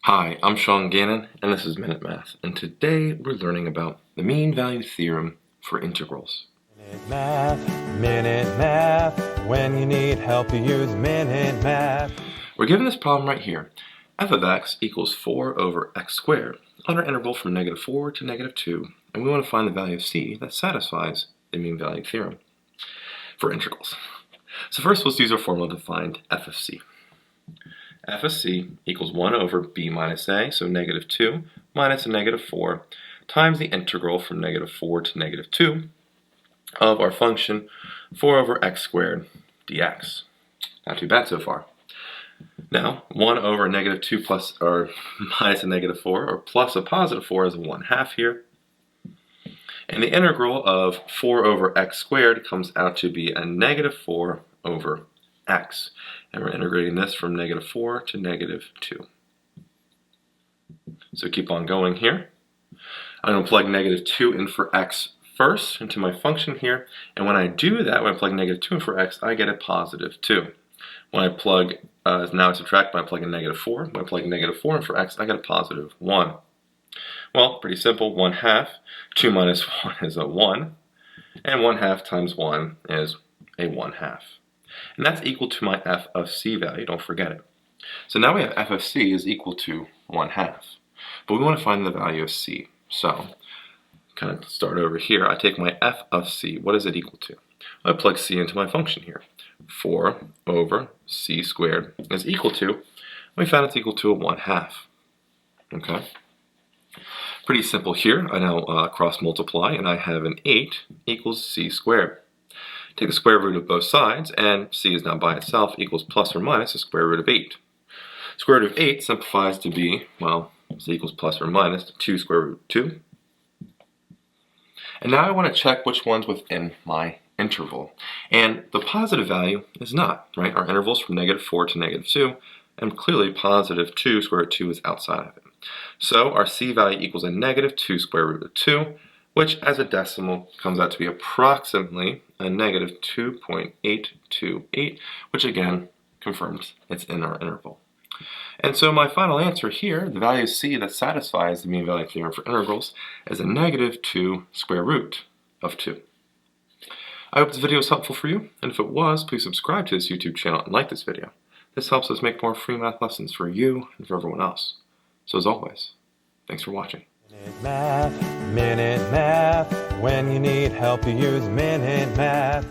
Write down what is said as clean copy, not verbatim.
Hi, I'm Sean Gannon, and this is Minute Math, and today we're learning about the mean value theorem for integrals. Minute Math, when you need help you use Minute Math. We're given this problem right here. f of x equals 4 over x squared on our interval from -4 to -2, and we want to find the value of c that satisfies the mean value theorem for integrals. So first let's use our formula to find f of c. f of c equals 1 over b minus a, so -2 minus a -4, times the integral from -4 to -2 of our function 4 over x squared dx. Not too bad so far. Now, 1 over -2 plus or minus a -4 or plus a +4 is a 1/2 here. And the integral of 4 over x squared comes out to be a -4 over x. And we're integrating this from -4 to -2. So keep on going here. I'm going to plug -2 in for x first into my function here. And when I do that, when I plug -2 in for x, I get a +2. When I plug, now I subtract by plugging -4. When I plug -4 in for x, I get a +1. Well, pretty simple. 1/2. 2 minus 1 is a 1. And 1/2 times 1 is a 1/2. And that's equal to my f of c value, don't forget it. So now we have f of c is equal to 1/2. But we want to find the value of c. So, kind of start over here. I take my f of c. What is it equal to? I plug c into my function here. 4 over c squared is equal to, we found it's equal to a 1/2. Okay? Pretty simple here. I now cross multiply, and I have an 8 equals c squared. Take the square root of both sides, and c is now by itself equals plus or minus the square root of 8. Square root of 8 simplifies to be, well, c equals plus or minus 2 square root of 2. And now I want to check which one's within my interval. And the positive value is not, right? Our interval's from -4 to -2, and clearly +2 square root of 2 is outside of it. So our c value equals a -2 square root of 2, which as a decimal comes out to be approximately a -2.828, which again confirms it's in our interval. And so my final answer here, the value of c that satisfies the mean value theorem for integrals, is a -2 square root of 2. I hope this video was helpful for you, and if it was, please subscribe to this YouTube channel and like this video. This helps us make more free math lessons for you and for everyone else. So as always, thanks for watching. Minute Math, when you need help you use Minute Math.